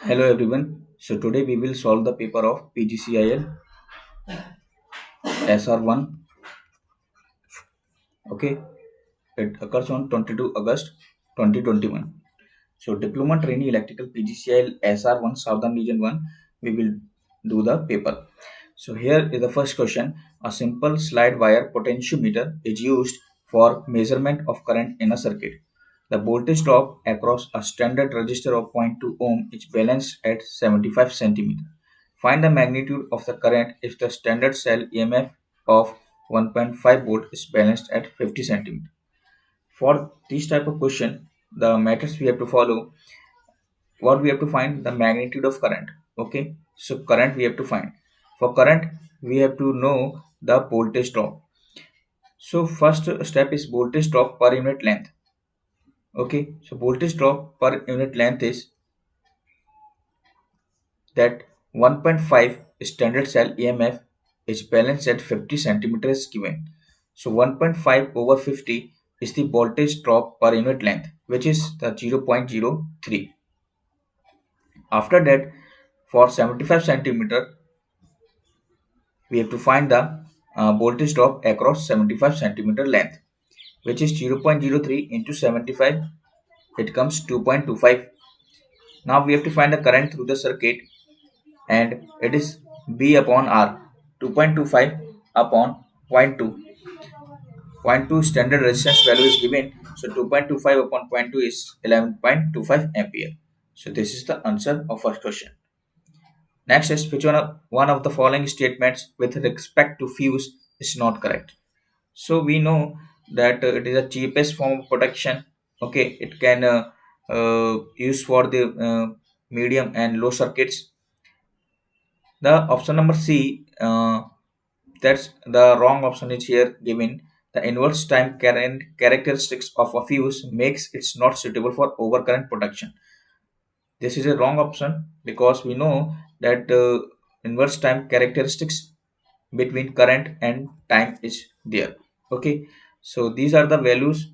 Hello everyone. So today we will solve the paper of PGCIL SR-I. Okay, it occurs on 22 August 2021. So Diploma Trainee Electrical PGCIL SR-I Southern Region 1. We will do the paper. So here is the first question. A simple slide wire potentiometer is used for measurement of current in a circuit. The voltage drop across a standard resistor of 0.2 ohm is balanced at 75 centimeter. Find the magnitude of the current if the standard cell EMF of 1.5 volt is balanced at 50 centimeter. For this type of question, the methods we have to follow, what we have to find the magnitude of current. Okay, so current we have to find. For current, we have to know the voltage drop. So first step is voltage drop per unit length. Okay, so voltage drop per unit length is that 1.5 standard cell EMF is balanced at 50 centimeters given. So 1.5 over 50 is the voltage drop per unit length, which is the 0.03. After that, for 75 centimeter, we have to find the voltage drop across 75 centimeter length, which is 0.03 into 75. It comes 2.25. Now we have to find the current through the circuit, and it is B upon R. 2.25 upon zero point 0.2. Zero point 0.2 standard resistance value is given. So 2.25 upon zero point 0.2 is 11.25 ampere. So this is the answer of first question. Next is which one of the following statements with respect to fuse is not correct. So we know that it is the cheapest form of protection. Okay, it can use for the medium and low circuits. The option number C, that's the wrong option is here given. The inverse time current characteristics of a fuse makes it not suitable for overcurrent protection. This is a wrong option because we know that inverse time characteristics between current and time is there. Okay, so these are the values,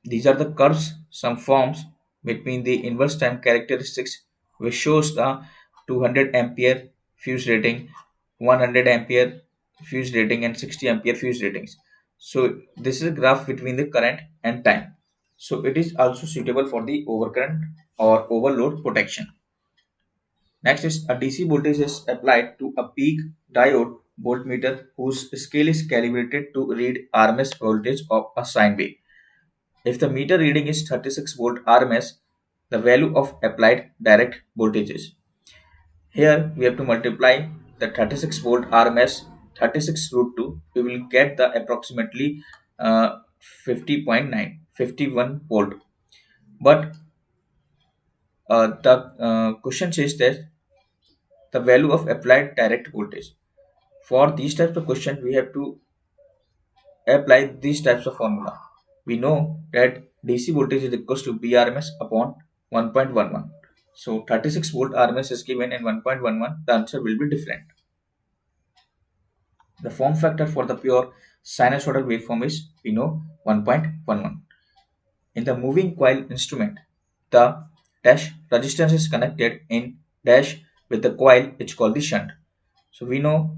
these are the curves, some forms between the inverse time characteristics, which shows the 200 ampere fuse rating, 100 ampere fuse rating, and 60 ampere fuse ratings. So this is a graph between the current and time. So it is also suitable for the overcurrent or overload protection. Next is a DC voltage is applied to a peak diode voltmeter whose scale is calibrated to read RMS voltage of a sine wave. If the meter reading is 36 volt RMS, the value of applied direct voltage is. Here we have to multiply the 36 volt RMS 36 root 2. We will get the approximately 50.9 51 volt. But the question says that the value of applied direct voltage. For these types of question, we have to apply these types of formula. We know that DC voltage is equals to BRMS upon 1.11. So 36 volt RMS is given in 1.11. The answer will be different. The form factor for the pure sinusoidal waveform is we know 1.11. In the moving coil instrument, the dash resistance is connected in dash with the coil which is called the shunt. So we know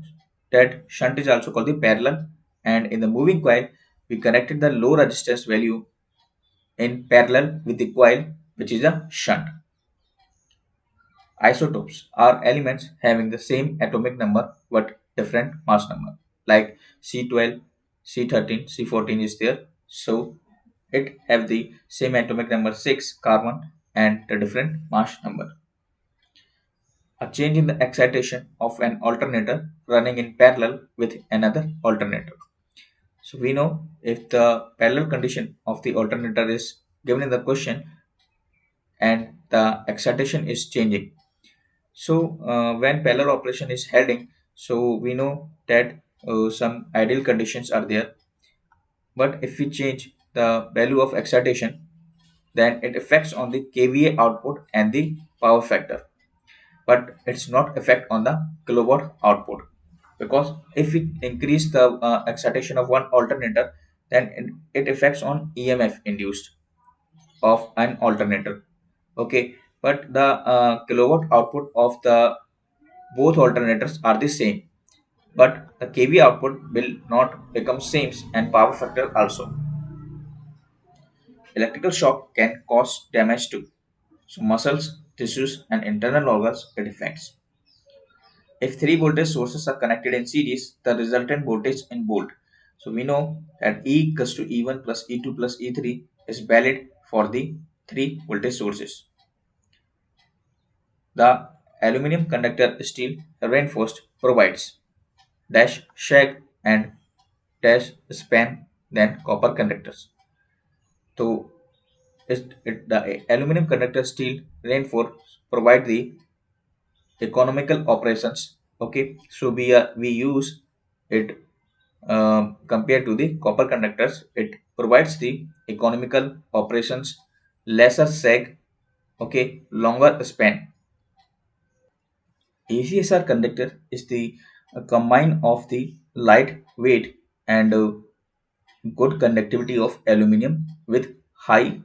that shunt is also called the parallel, and in the moving coil we connected the low resistance value in parallel with the coil which is a shunt. Isotopes are elements having the same atomic number but different mass number, like C12, C13, C14 is there. So it have the same atomic number 6 carbon and the different mass number. A change in the excitation of an alternator running in parallel with another alternator. So we know if the parallel condition of the alternator is given in the question and the excitation is changing. So when parallel operation is heading, so we know that some ideal conditions are there. But if we change the value of excitation, then it affects on the kVA output and the power factor. But it's not effect on the kilowatt output, because if we increase the excitation of one alternator, then it affects on EMF induced of an alternator. Okay, but the kilowatt output of the both alternators are the same, but the kV output will not become same and power factor also. Electrical shock can cause damage too. So muscles, tissues and internal organs it affects. If three voltage sources are connected in series, the resultant voltage in volt. So we know that E equals to E1 plus E2 plus E3 is valid for the three voltage sources. The aluminum conductor steel reinforced provides dash shag and dash span than copper conductors. So the aluminum conductor steel reinforced provide the economical operations. Okay, so we use it compared to the copper conductors. It provides the economical operations, lesser sag, okay, longer span. ACSR conductor is the combine of the light weight and good conductivity of aluminum with high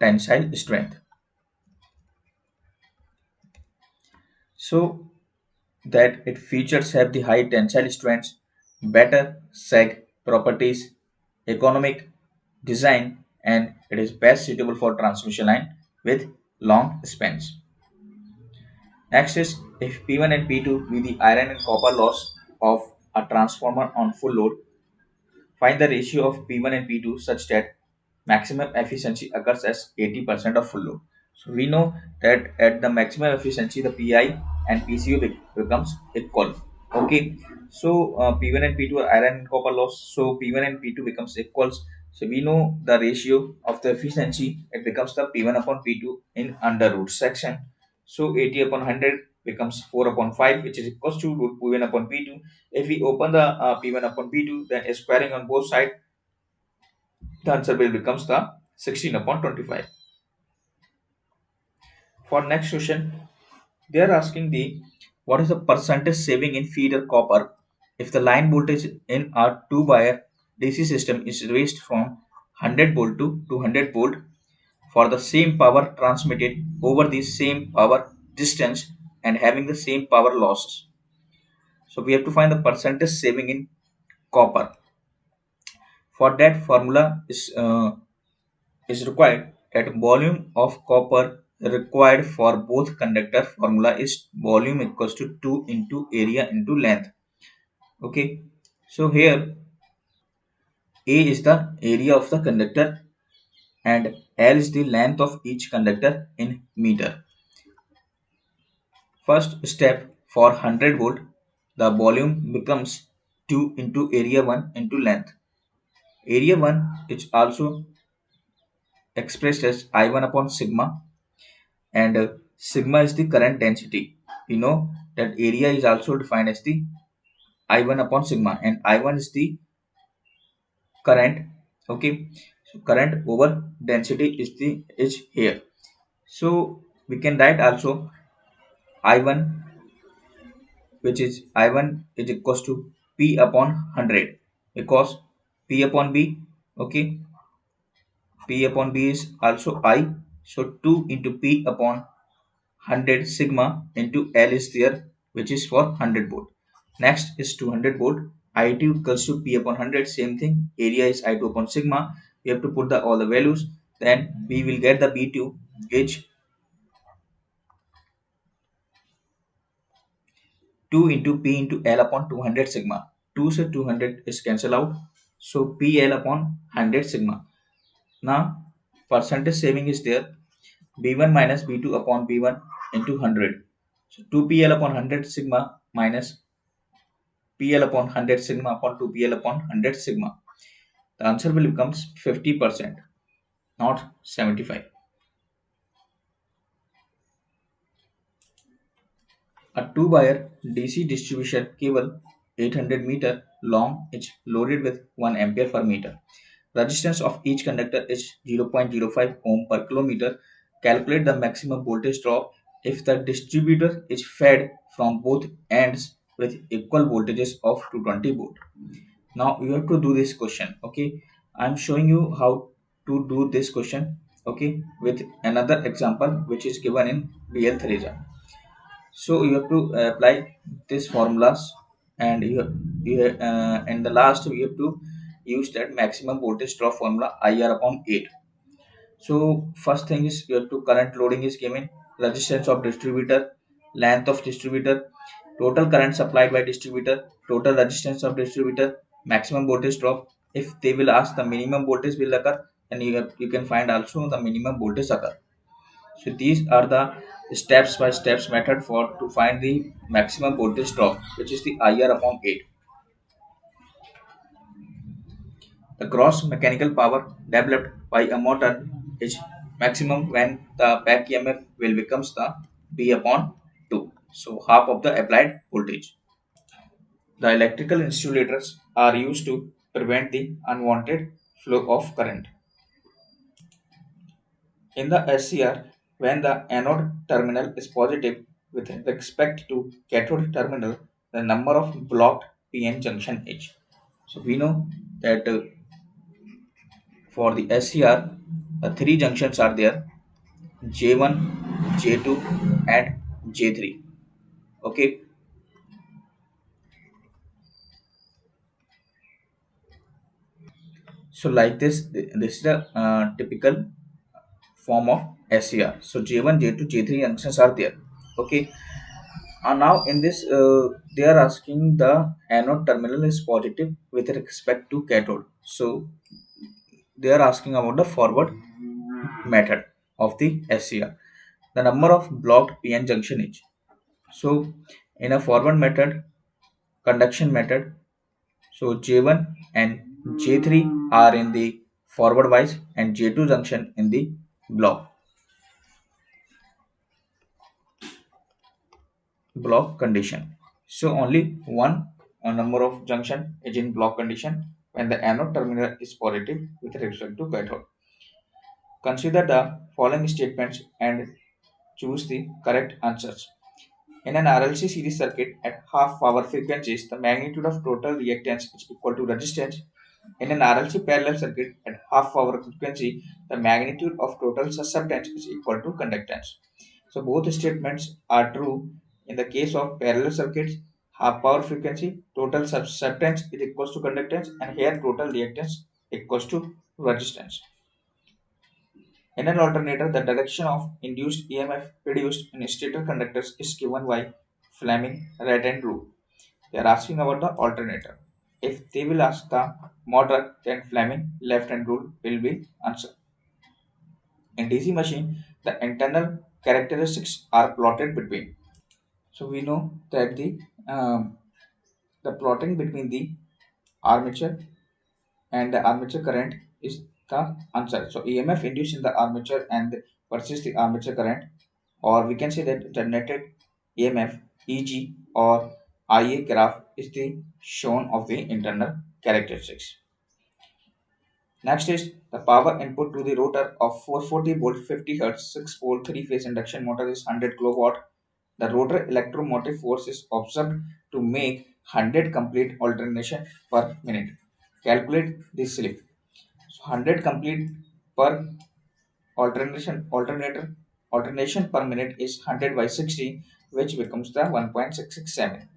tensile strength. So that it features have the high tensile strengths, better sag properties, economic design, and it is best suitable for transmission line with long spans. Next is if P1 and P2 be the iron and copper loss of a transformer on full load, find the ratio of P1 and P2 such that maximum efficiency occurs as 80% of full load. So we know that at the maximum efficiency the Pi and PCU becomes equal. Okay, so P1 and P2 are iron and copper loss, so P1 and P2 becomes equals. So we know the ratio of the efficiency, it becomes the P1 upon P2 in under root section. So 80 upon 100 becomes 4 upon 5, which is equals to root P1 upon P2. If we open the P1 upon P2, then squaring on both sides, the answer will becomes the 16 upon 25. For next question, they are asking the what is the percentage saving in feeder copper if the line voltage in our 2-wire DC system is raised from 100 volt to 200 volt for the same power transmitted over the same power distance and having the same power losses. So we have to find the percentage saving in copper. For that formula is required that volume of copper required for both conductor formula is volume equals to 2 into area into length. Okay, so here A is the area of the conductor and L is the length of each conductor in meter. First step, for 100 volt the volume becomes 2 into area 1 into length. Area 1 is also expressed as I1 upon sigma, and sigma is the current density. We know that area is also defined as the I1 upon sigma, and I1 is the current. Okay, so current over density is here. So we can write also I1, which is I1 is equals to P upon 100, because P upon B, okay, P upon B is also I. So 2 into P upon 100 sigma into L is there, which is for 100 volt. Next is 200 volt. I2 equals to P upon 100, same thing. Area is I2 upon sigma. We have to put all the values. Then we will get the B2 is 2 into P into L upon 200 sigma. 2 से 200 is cancel out. So PL upon 100 sigma. Now percentage saving is there. B1 minus B2 upon B1 into 100. So 2PL upon 100 sigma minus PL upon 100 sigma upon 2PL upon 100 sigma. The answer will becomes 50%, not 75. A 2-wire DC distribution cable 800 meter long is loaded with 1 ampere per meter. Resistance of each conductor is 0.05 ohm per kilometer. Calculate the maximum voltage drop if the distributor is fed from both ends with equal voltages of 220 volt. Now you have to do this question. Okay, I'm showing you how to do this question. Okay, with another example which is given in BL3. So you have to apply these formulas, and in the last we have to use that maximum voltage drop formula IR upon 8. So first thing is you have to current loading is given, resistance of distributor, length of distributor, total current supplied by distributor, total resistance of distributor, maximum voltage drop. If they will ask the minimum voltage will occur, and you can find also the minimum voltage occur. So these are the steps by steps method for to find the maximum voltage drop, which is the IR upon 8. The gross mechanical power developed by a motor is maximum when the back EMF will becomes the B upon 2. So half of the applied voltage. The electrical insulators are used to prevent the unwanted flow of current. In the SCR, when the anode terminal is positive with respect to cathode terminal, the number of blocked PN junction is. So we know that for the SCR, three junctions are there: J1, J2, and J3. Okay, so like this is the typical form of SCR. So J1, J2, J3 junctions are there. Okay, now in this they are asking the anode terminal is positive with respect to cathode. So they are asking about the forward method of the SCR. The number of blocked PN junction is. So in a forward method, conduction method, so J1 and J3 are in the forward wise and J2 junction in the block condition. So only one number of junction is in block condition when the anode terminal is positive with respect to cathode. Consider the following statements and choose the correct answers. In an RLC series circuit at half power frequencies, the magnitude of total reactance is equal to resistance. In an RLC parallel circuit at half power frequency, the magnitude of total susceptance is equal to conductance. So both statements are true in the case of parallel circuits. Half power frequency, total susceptance is equals to conductance, and here total reactance equals to resistance. In an alternator, the direction of induced EMF produced in stator conductors is given by Fleming right-hand rule. They are asking about the alternator. If they will ask the motor, then Fleming left-hand rule will be answered. In DC machine, the internal characteristics are plotted between. So we know that the plotting between the armature and the armature current is the answer. So EMF induced in the armature and versus the armature current, or we can say that generated EMF, EG or IA graph is the shown of the internal characteristics. Next is the power input to the rotor of 440 volt 50 Hz 6 pole 3 phase induction motor is 100 kilowatt. The rotor electromotive force is observed to make 100 complete alternation per minute. Calculate the slip. So 100 complete per alternation per minute is 100 by 60, which becomes the 1.667.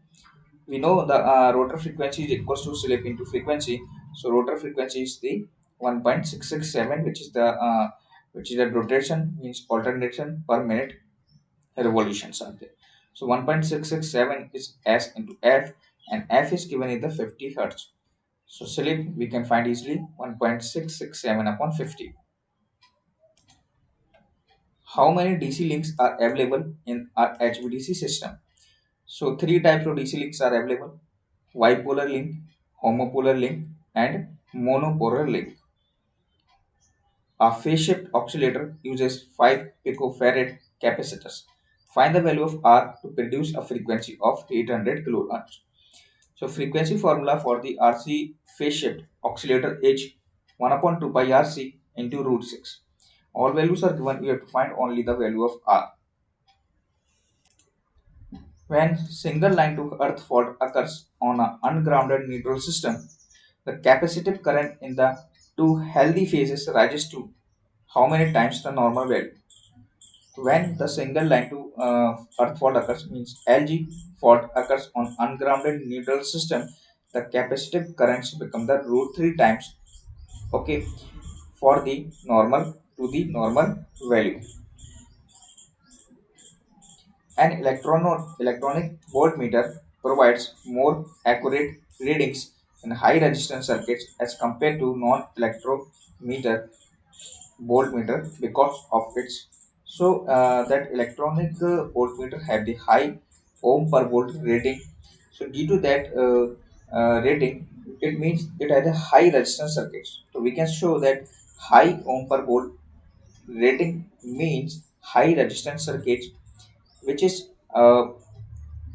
We know the rotor frequency is equals to slip into frequency. So rotor frequency is the 1.667, which is the rotation means alternation per minute revolutions are there. So 1.667 is S into F, and F is given in the 50 Hertz. So slip we can find easily 1.667 upon 50. How many DC links are available in our HVDC system? So three types of DC links are available: bipolar link, homopolar link, and monopolar link. A phase shift oscillator uses 5 picofarad capacitors. Find the value of R to produce a frequency of 800 kilohertz. So frequency formula for the RC phase shift oscillator is 1 upon 2 pi RC into root 6. All values are given, we have to find only the value of R. When single line to earth fault occurs on an ungrounded neutral system, the capacitive current in the two healthy phases rises to how many times the normal value. When the single line to earth fault occurs, means LG fault occurs on ungrounded neutral system, the capacitive currents become the root 3 times, okay, for the normal to the normal value. An electronic voltmeter provides more accurate readings in high resistance circuits as compared to non-electrometer voltmeter because of its, that electronic voltmeter have the high ohm per volt rating. So due to that rating, it means it has a high resistance circuits. So we can show that high ohm per volt rating means high resistance circuits, which is uh,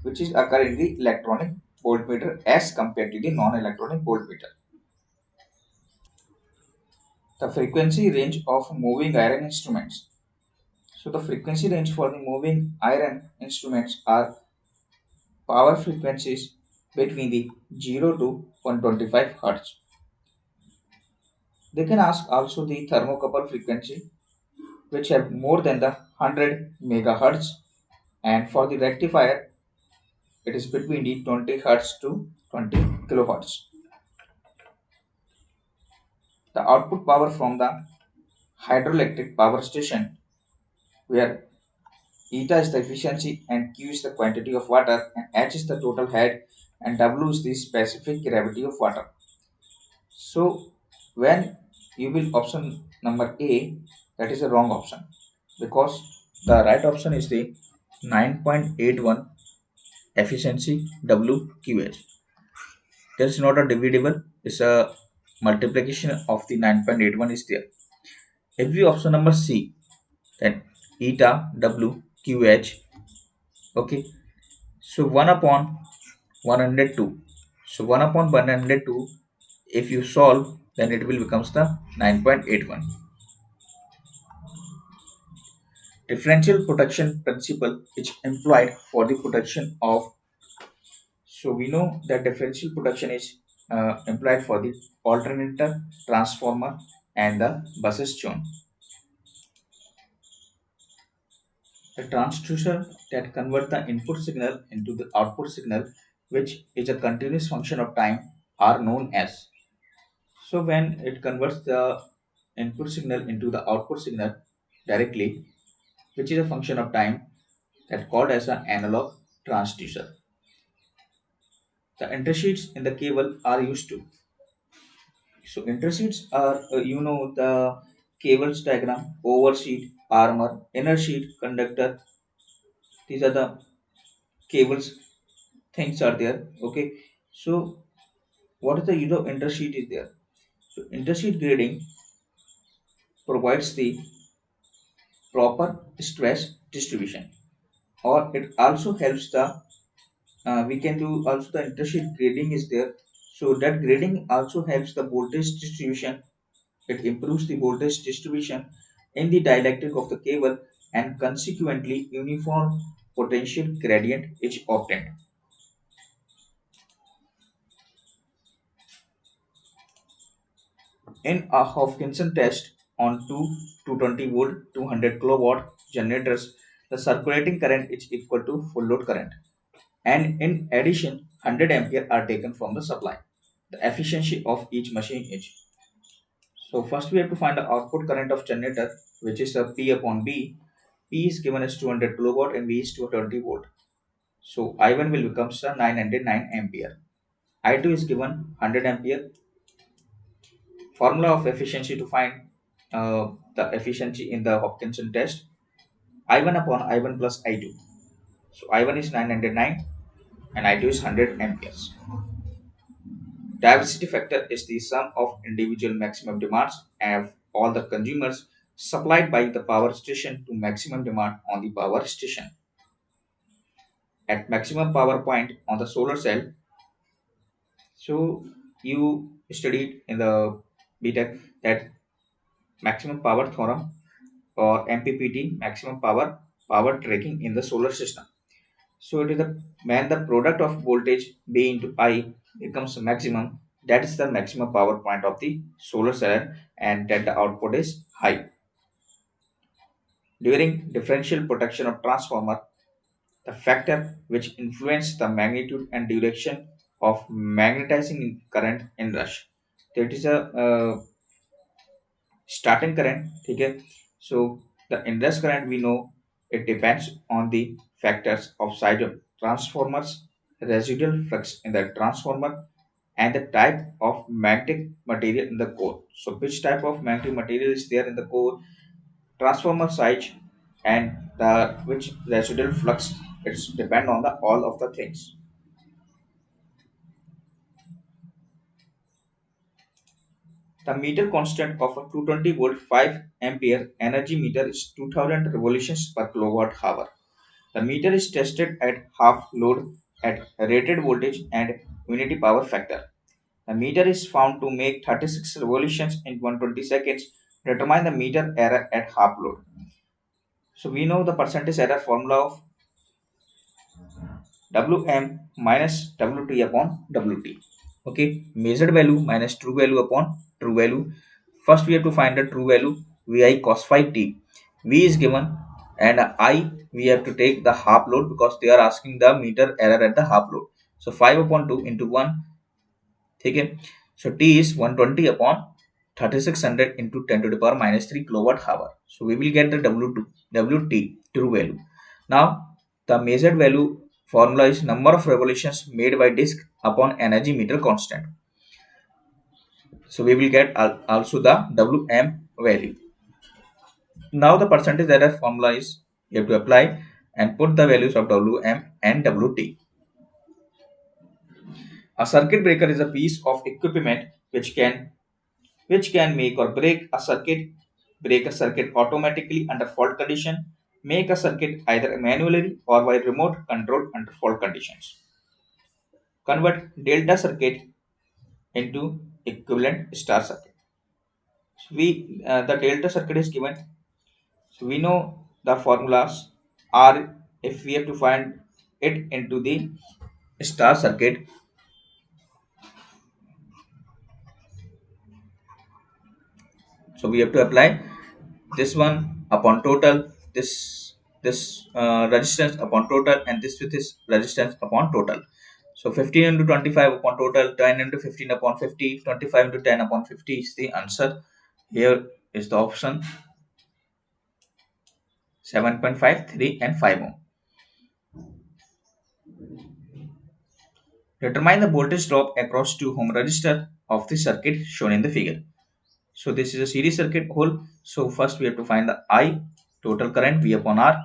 which is occur in the electronic voltmeter as compared to the non-electronic voltmeter. The frequency range of moving iron instruments. So the frequency range for the moving iron instruments are power frequencies between the 0 to 125 Hz. They can ask also the thermocouple frequency, which have more than the 100 megahertz, and for the rectifier it is between the 20 Hz to 20 kilohertz. The output power from the hydroelectric power station, where eta is the efficiency and q is the quantity of water and h is the total head and w is the specific gravity of water. So when you will option number A, that is a wrong option, because the right option is the 9.81 efficiency WQH. There is not a divisible, it's a multiplication of the 9.81 is there. If we option number C, then eta WQH, okay, so 1 upon 102. So 1 upon 102, if you solve, then it will becomes the 9.81. Differential protection principle is employed for the protection of. So we know that differential protection is employed for the alternator, transformer, and the buses shown. The transducer that convert the input signal into the output signal, which is a continuous function of time, are known as. So when it converts the input signal into the output signal directly, which is a function of time, that called as an analog transducer. The intersheets in the cable are used to. So intersheets are, the cables diagram, oversheet, armor, inner sheet, conductor. These are the cables things are there. Okay. So what is the use of intersheet is there? So intersheet grading provides the proper stress distribution, or it also helps the we can do also the intersheet grading is there. So that grading also helps the voltage distribution. It improves the voltage distribution in the dielectric of the cable, and consequently uniform potential gradient is obtained. In a Hopkinson test on two 220 volt 200 kilowatt generators, the circulating current is equal to full load current, and in addition 100 ampere are taken from the supply. The efficiency of each machine is. So first we have to find the output current of generator, which is a P upon B. P is given as 200 kilowatt and V is 220 volt. So I1 will become 909 ampere. I2 is given 100 ampere. Formula of efficiency to find the efficiency in the Hopkinson test: I1 upon I1 plus I2. So I1 is 909 and I2 is 100 amperes. Diversity factor is the sum of individual maximum demands of all the consumers supplied by the power station to maximum demand on the power station. At maximum power point on the solar cell, so you studied in the BTech that maximum power theorem, or MPPT, maximum power tracking in the solar system. So it is the when the product of voltage B into I becomes maximum, that is the maximum power point of the solar cell, and that the output is high. During differential protection of transformer, the factor which influence the magnitude and direction of magnetizing current in rush. That is a starting current. Okay, so the inrush current, we know it depends on the factors of size of transformers, residual flux in the transformer, and the type of magnetic material in the core. So which type of magnetic material is there in the core, transformer size, and the which residual flux, it's depend on the all of the things. The meter constant of a 220 volt 5 ampere energy meter is 2000 revolutions per kilowatt hour. The meter is tested at half load at rated voltage and unity power factor. The meter is found to make 36 revolutions in 120 seconds. Determine the meter error at half load. So we know the percentage error formula of Wm minus Wt upon Wt. Okay, measured value minus true value upon true value. First we have to find the true value, Vi cos phi t. V is given and I we have to take the half load because they are asking the meter error at the half load. So 5 upon 2 into 1. Okay, so T is 120 upon 3600 into 10 to the power minus 3 kilowatt hour. So we will get the Wt true value. Now the measured value formula is number of revolutions made by disk upon energy meter constant. So we will get also the Wm value. Now the percentage error formula is you have to apply and put the values of Wm and Wt. A circuit breaker is a piece of equipment which can make or break a circuit automatically under fault condition, make a circuit either manually or by remote control under fault conditions. Convert delta circuit into equivalent star circuit. So the delta circuit is given. So we know the formulas are, if we have to find it into the star circuit. So we have to apply this one upon total, this resistance upon total, and this with this resistance upon total. So 15 into 25 upon total, 10 into 15 upon 50, 25 into 10 upon 50 is the answer. Here is the option 7.5, 3 and 5 ohm. Determine the voltage drop across 2 ohm resistor of the circuit shown in the figure. So this is a series circuit whole. So first we have to find the I, total current V upon R,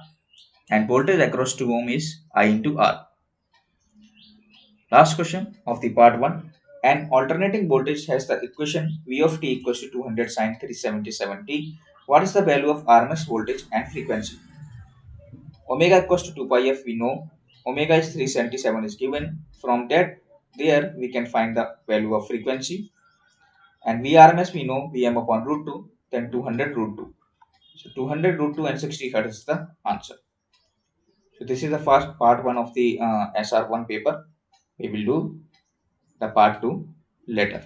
and voltage across 2 ohm is I into R. Last question of the part 1. An alternating voltage has the equation V of t equals to 200 sin 377t. What is the value of RMS voltage and frequency? Omega equals to 2 pi f, we know. Omega is 377 is given. From that, there we can find the value of frequency. And VRMS we know, Vm upon root 2, then 200 root 2. So 200 root 2 and 60 hertz is the answer. So this is the first part 1 of the SR1 paper. We will do the part 2 later.